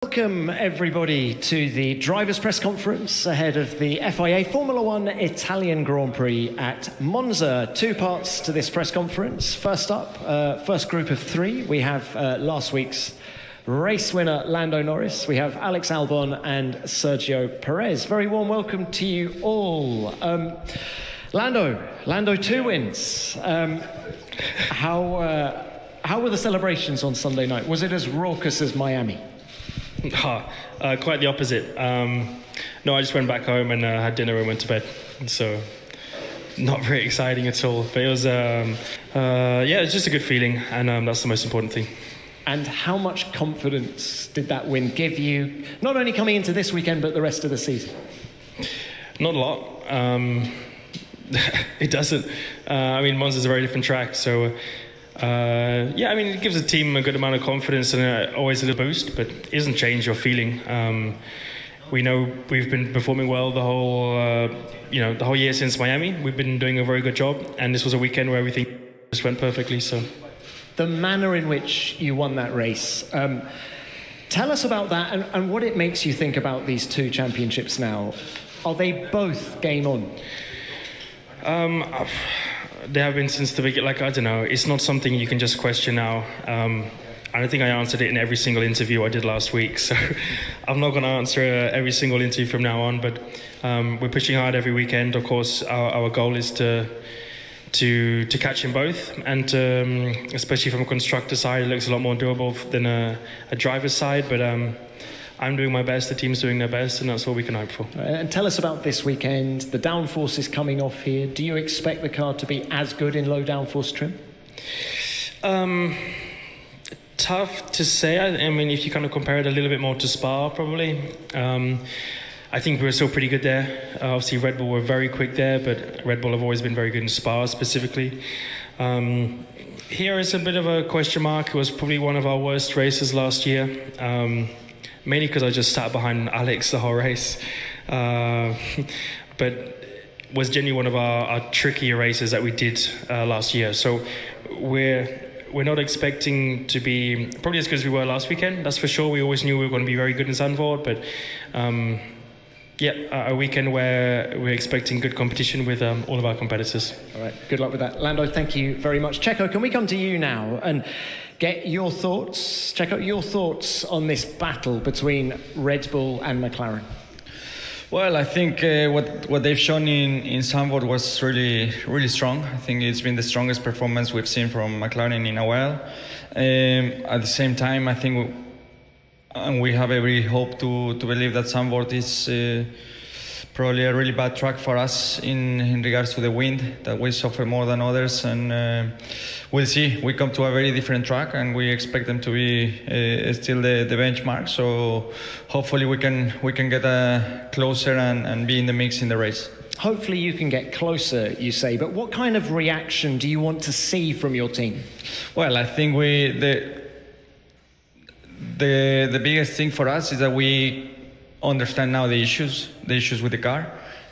Welcome everybody to the drivers' press conference ahead of the FIA Formula One Italian Grand Prix at Monza. Two parts to this press conference. First up, first group of three, we have last week's race winner Lando Norris. We have Alex Albon and Sergio Perez. Very warm welcome to you all. Lando, two wins. How were the celebrations on Sunday night? Was it as raucous as Miami? Quite the opposite. No, I just went back home and had dinner and went to bed. So not very exciting at all. But it was, it's just a good feeling, and that's the most important thing. And how much confidence did that win give you, not only coming into this weekend, but the rest of the season? Not a lot. It doesn't. Monza's a very different track, so... it gives the team a good amount of confidence and always a little boost, but it doesn't change your feeling. We know we've been performing well the whole year since Miami. We've been doing a very good job, and this was a weekend where everything just went perfectly. So, the manner in which you won that race, tell us about that and what it makes you think about these two championships now. Are they both game on? They have been since the beginning. I don't know. It's not something you can just question now. I don't think I answered it in every single interview I did last week, so I'm not going to answer every single interview from now on. But we're pushing hard every weekend. Of course, our goal is to catch in both, and especially from a constructor side, it looks a lot more doable than a driver's side. But I'm doing my best, the team's doing their best, and that's what we can hope for. And tell us about this weekend. The downforce is coming off here. Do you expect the car to be as good in low downforce trim? Tough to say. If you kind of compare it a little bit more to Spa, probably. I think we were still pretty good there. Obviously, Red Bull were very quick there, but Red Bull have always been very good in Spa specifically. Here is a bit of a question mark. It was probably one of our worst races last year. Mainly because I just sat behind Alex the whole race. But was genuinely one of our trickier races that we did last year. So we're not expecting to be probably as good as we were last weekend. That's for sure. We always knew we were going to be very good in Zandvoort, but a weekend where we're expecting good competition with all of our competitors. All right, good luck with that. Lando, thank you very much. Checo, can we come to you now and get your thoughts? Checo, your thoughts on this battle between Red Bull and McLaren? Well, I think what they've shown in Zandvoort was really strong. I think it's been the strongest performance we've seen from McLaren in a while. At the same time, I think we have every hope to believe that Zandvoort is probably a really bad track for us in regards to the wind, that we suffer more than others, and we'll see. We come to a very different track, and we expect them to be still the benchmark. So hopefully we can get closer and be in the mix in the race. Hopefully you can get closer, you say, but what kind of reaction do you want to see from your team? Well, I think the biggest thing for us is that we understand now the issues with the car.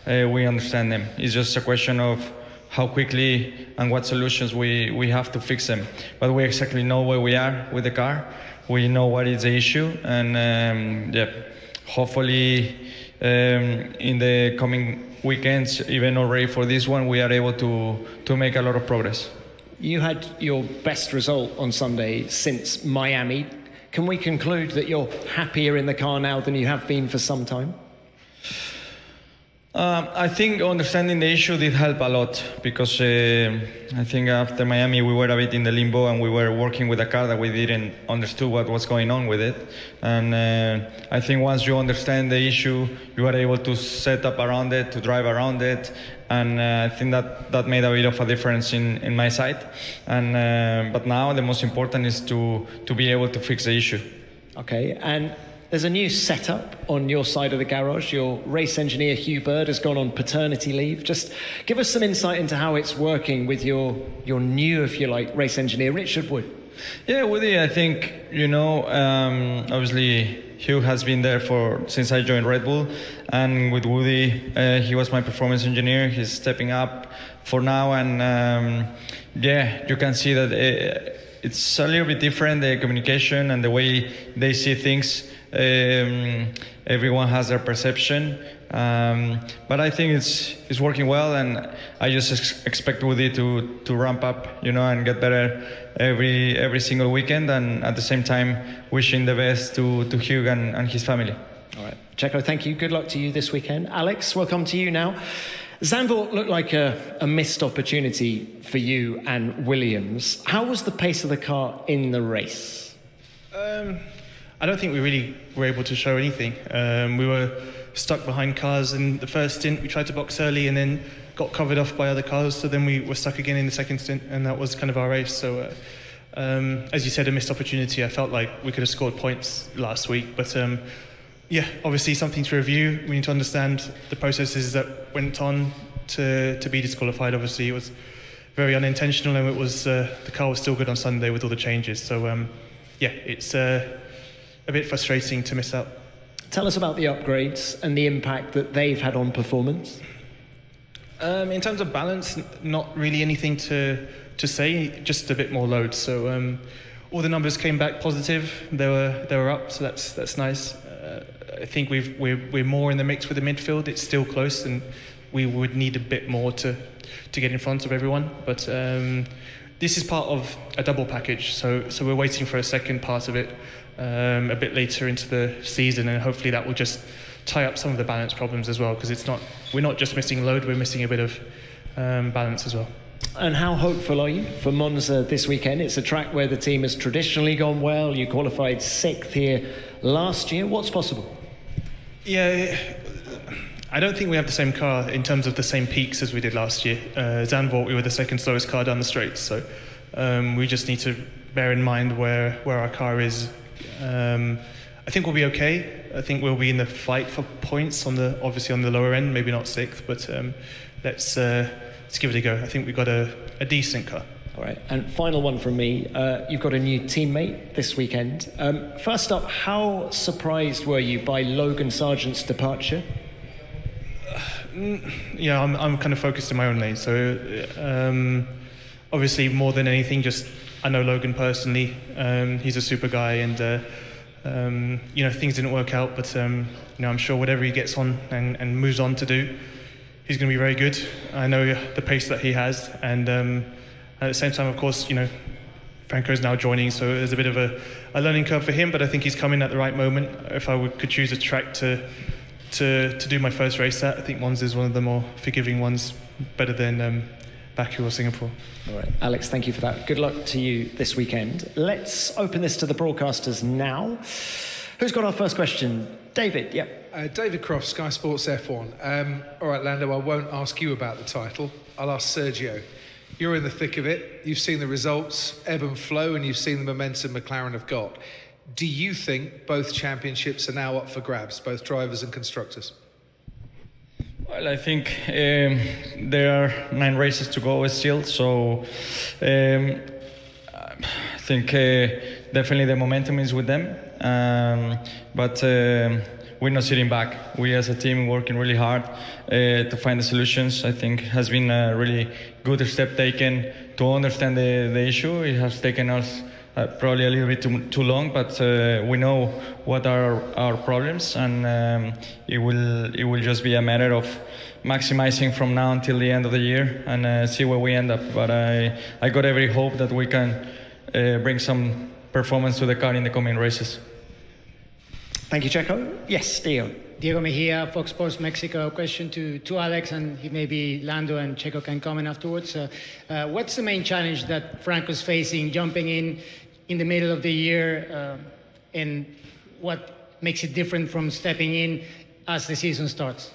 We understand them. It's just a question of how quickly and what solutions we have to fix them. But we exactly know where we are with the car. We know what is the issue, and hopefully in the coming weekends, even already for this one, we are able to make a lot of progress. You had your best result on Sunday since Miami. Can we conclude that you're happier in the car now than you have been for some time? I think understanding the issue did help a lot, because I think after Miami we were a bit in the limbo, and we were working with a car that we didn't understand what was going on with it. And I think once you understand the issue, you are able to set up around it, to drive around it. And I think that made a bit of a difference in my side. And but now the most important is to be able to fix the issue. Okay, and there's a new setup on your side of the garage. Your race engineer, Hugh Bird, has gone on paternity leave. Just give us some insight into how it's working with your new, if you like, race engineer, Richard Wood. Yeah, Woody, I think, obviously Hugh has been there since I joined Red Bull, and with Woody, he was my performance engineer. He's stepping up for now, and you can see that it's a little bit different, the communication and the way they see things. Everyone has their perception, but I think it's working well, and I just expect Woody to ramp up, and get better every single weekend, and at the same time wishing the best to Hugh and his family. All right, Checo, thank you. Good luck to you this weekend. Alex, we'll come to you now. Zandvoort looked like a missed opportunity for you and Williams. How was the pace of the car in the race? I don't think we really were able to show anything. We were stuck behind cars in the first stint. We tried to box early and then got covered off by other cars. So then we were stuck again in the second stint, and that was kind of our race. So, as you said, a missed opportunity. I felt like we could have scored points last week, but yeah, obviously something to review. We need to understand the processes that went on to be disqualified. Obviously, it was very unintentional, and it was the car was still good on Sunday with all the changes. So, yeah, it's a bit frustrating to miss out. Tell us about the upgrades and the impact that they've had on performance. In terms of balance, not really anything to say, just a bit more load. So all the numbers came back positive. They were up, so that's nice. I think we're more in the mix with the midfield. It's still close, and we would need a bit more to get in front of everyone. But this is part of a double package, so we're waiting for a second part of it a bit later into the season, and hopefully that will just tie up some of the balance problems as well, because we're not just missing load, we're missing a bit of balance as well. And how hopeful are you for Monza this weekend? It's a track where the team has traditionally gone well. You qualified 6th here last year. What's possible? Yeah, I don't think we have the same car in terms of the same peaks as we did last year. Zandvoort, we were the second slowest car down the straight, so we just need to bear in mind where our car is. I think we'll be okay. I think we'll be in the fight for points obviously on the lower end, maybe not 6th, but let's give it a go. I think we've got a decent car. All right, and final one from me. You've got a new teammate this weekend. First up, how surprised were you by Logan Sargent's departure? Yeah, I'm kind of focused in my own lane. So obviously, more than anything, just I know Logan personally. He's a super guy, and things didn't work out. But I'm sure whatever he gets on and moves on to do, he's going to be very good. I know the pace that he has, and at the same time, of course, Franco's now joining, so there's a bit of a learning curve for him. But I think he's coming at the right moment. If I could choose a track to do my first race at, I think Monza is one of the more forgiving ones, better than Baku or Singapore. All right, Alex, thank you for that. Good luck to you this weekend. Let's open this to the broadcasters now. Who's got our first question? David, yeah. David Croft, Sky Sports F1. All right, Lando, I won't ask you about the title. I'll ask Sergio. You're in the thick of it. You've seen the results, ebb and flow, and you've seen the momentum McLaren have got. Do you think both championships are now up for grabs, both drivers and constructors? Well, I think there are 9 races to go still, so I think definitely the momentum is with them, but we're not sitting back. We as a team working really hard to find the solutions. I think has been a really good step taken to understand the issue. It has taken us probably a little bit too long, but we know what are our problems, and it will just be a matter of maximizing from now until the end of the year and see where we end up. But I got every hope that we can bring some performance to the car in the coming races. Thank you, Checo. Yes, Diego. Diego Mejia, Fox Sports Mexico. Question to Alex, and maybe Lando and Checo can comment afterwards. What's the main challenge that Franco's facing, jumping in the middle of the year, and what makes it different from stepping in as the season starts?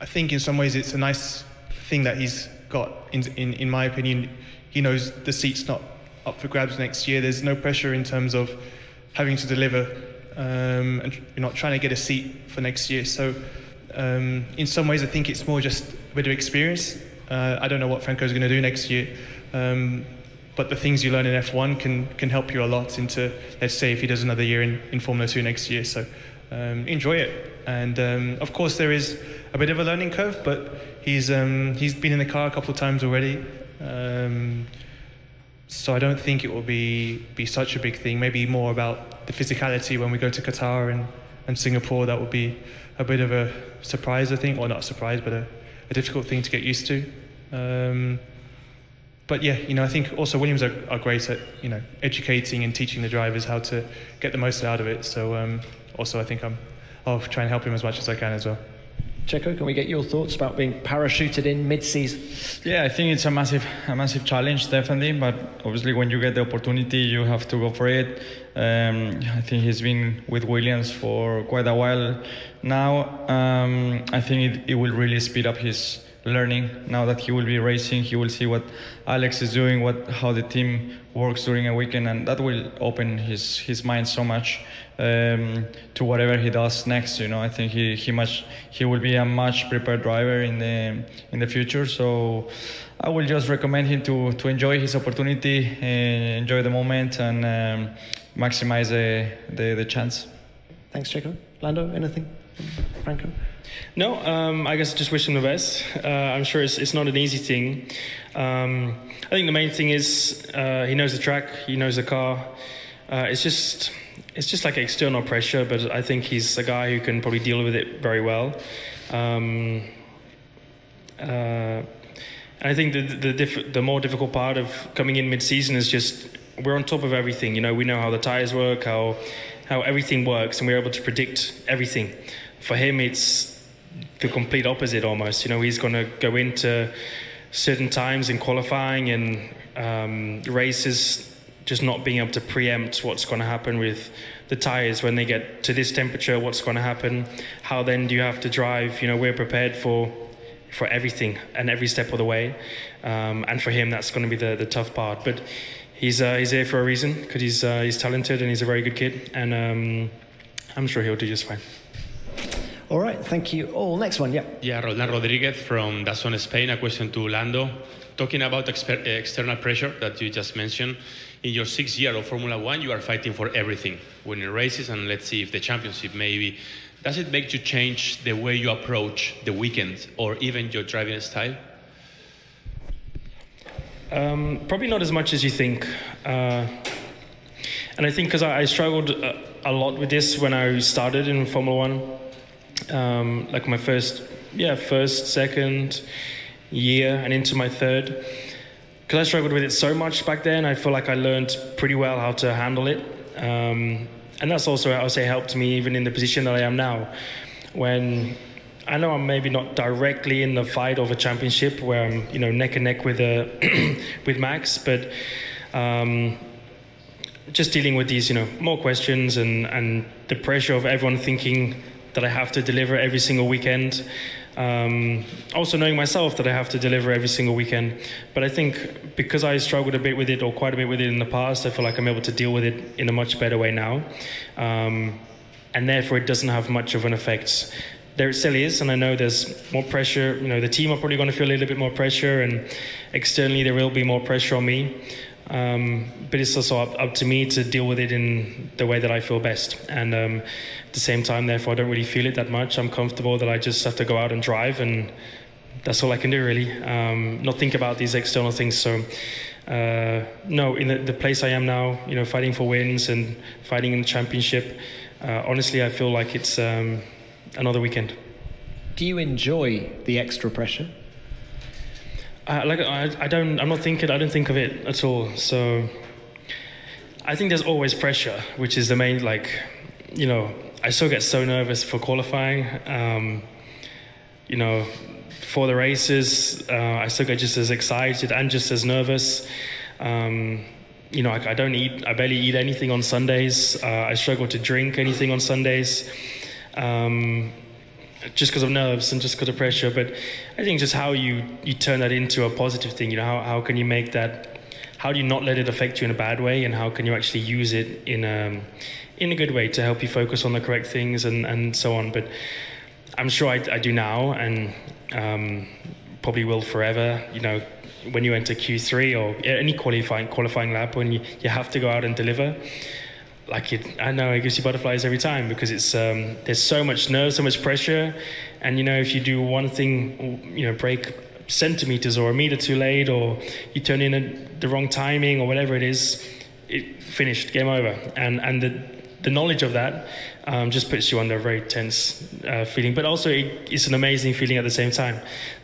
I think in some ways it's a nice thing that he's got. In my opinion, he knows the seat's not up for grabs next year. There's no pressure in terms of having to deliver, and you're not trying to get a seat for next year. So in some ways I think it's more just a bit of experience. I don't know what Franco's going to do next year, but the things you learn in F1 can help you a lot into, let's say, if he does another year in Formula 2 next year. So enjoy it. And of course there is a bit of a learning curve, but he's been in the car a couple of times already. So I don't think it will be such a big thing. Maybe more about the physicality when we go to Qatar and Singapore. That would be a bit of a surprise, I think. Or not a surprise, but a difficult thing to get used to. But yeah, I think also Williams are great at, educating and teaching the drivers how to get the most out of it. So also I think I'll try and help him as much as I can as well. Checo, can we get your thoughts about being parachuted in mid-season? Yeah, I think it's a massive challenge, definitely. But obviously, when you get the opportunity, you have to go for it. I think he's been with Williams for quite a while now. I think it will really speed up his learning. Now that he will be racing, he will see what Alex is doing, how the team works during a weekend, and that will open his mind so much to whatever he does next. I think he will be a much prepared driver in the future. So I will just recommend him to enjoy his opportunity, enjoy the moment, and maximize the chance. Thanks, Checo. Lando, anything? Franco? No, I guess just wish him the best. I'm sure it's not an easy thing. I think the main thing is he knows the track, he knows the car. It's just like external pressure, but I think he's a guy who can probably deal with it very well. And I think the more difficult part of coming in mid-season is just we're on top of everything. We know how the tires work, how everything works, and we're able to predict everything. For him, it's the complete opposite almost. He's going to go into certain times in qualifying and races just not being able to preempt what's going to happen with the tires when they get to this temperature, what's going to happen, how then do you have to drive. We're prepared for everything and every step of the way, and for him that's going to be the tough part. But he's there for a reason, because he's talented and he's a very good kid, and I'm sure he'll do just fine. All right, thank you all. Next one, yeah. Yeah, Roldan Rodriguez from Dazón Spain. A question to Lando. Talking about external pressure that you just mentioned, in your 6th year of Formula One, you are fighting for everything, winning races, and let's see if the championship maybe. Does it make you change the way you approach the weekend or even your driving style? Probably not as much as you think. And I think because I struggled a lot with this when I started in Formula One. Like my first, second year and into my third, because I struggled with it so much back then. I feel like I learned pretty well how to handle it, and that's also, I would say, helped me even in the position that I am now, when I know I'm maybe not directly in the fight of a championship where I'm neck and neck with with Max, but just dealing with these more questions and the pressure of everyone thinking that I have to deliver every single weekend. Also knowing myself that I have to deliver every single weekend. But I think because I struggled a bit with it, or quite a bit with it in the past, I feel like I'm able to deal with it in a much better way now. And therefore it doesn't have much of an effect. There it still is, and I know there's more pressure. The team are probably going to feel a little bit more pressure, and externally there will be more pressure on me. But it's also up to me to deal with it in the way that I feel best. And at the same time, therefore, I don't really feel it that much. I'm comfortable that I just have to go out and drive, and that's all I can do, really. Not think about these external things. So, no, in the place I am now, fighting for wins and fighting in the championship, honestly, I feel like it's another weekend. Do you enjoy the extra pressure? I don't think of it at all. So I think there's always pressure, which is the main, I still get so nervous for qualifying. For the races, I still get just as excited and just as nervous. I barely eat anything on Sundays. I struggle to drink anything on Sundays. Just because of nerves and just because of pressure. But I think just how you turn that into a positive thing, how can you make that, how do you not let it affect you in a bad way, and how can you actually use it in a good way to help you focus on the correct things and so on. But I'm sure I do now, and probably will forever, when you enter Q3 or any qualifying lap, when you have to go out and deliver. I know it gives you butterflies every time, because it's there's so much nerve, so much pressure, and if you do one thing, centimeters or a meter too late, or you turn in at the wrong timing or whatever it is, it finished, game over. And the knowledge of that just puts you under a very tense feeling. But also it's an amazing feeling at the same time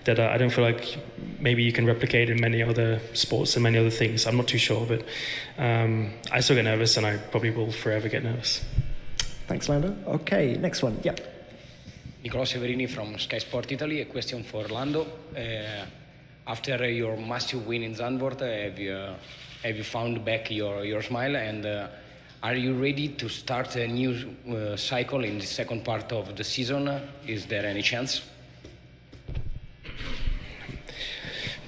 that I don't feel like maybe you can replicate in many other sports and many other things. I'm not too sure, but I still get nervous, and I probably will forever get nervous. Thanks, Lando. Okay, next one. Yeah. Nicola Severini from Sky Sport Italy. A question for Lando. After your massive win in Zandvoort, have you found back your smile, and are you ready to start a new cycle in the second part of the season? Is there any chance?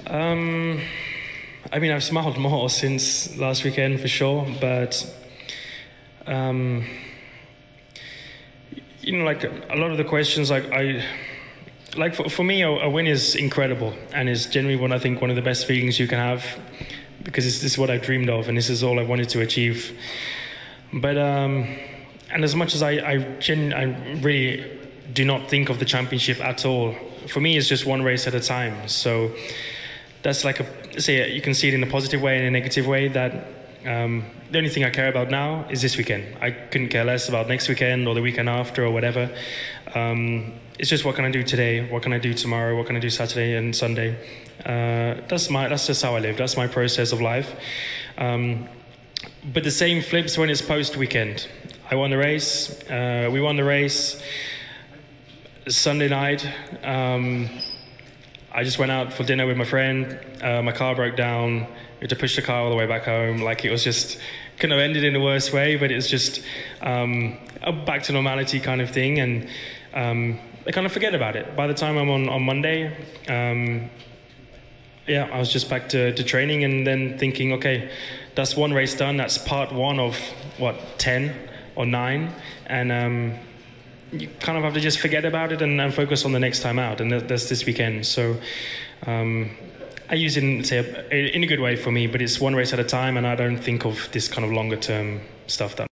I mean, I've smiled more since last weekend for sure, but you know, like a lot of the questions, like for me, a win is incredible, and is generally one of the best feelings you can have, because this is what I dreamed of, and this is all I wanted to achieve. But and as much as I really do not think of the championship at all, for me it's just one race at a time. So that's like you can see it in a positive way and a negative way. That the only thing I care about now is this weekend. I couldn't care less about next weekend or the weekend after or whatever. It's just, what can I do today? What can I do tomorrow? What can I do Saturday and Sunday? That's just how I live. That's my process of life. But the same flips when it's post-weekend. I won the race. We won the race. Sunday night, I just went out for dinner with my friend. My car broke down. We had to push the car all the way back home. Like, it was just, couldn't have ended in the worst way, but it's just a back to normality kind of thing. And I kind of forget about it. By the time I'm on Monday, I was just back to training, and then thinking, okay, that's one race done. That's part one of, 10 or 9. And you kind of have to just forget about it and focus on the next time out. And that's this weekend. So I use it in a good way for me, but it's one race at a time, and I don't think of this kind of longer term stuff that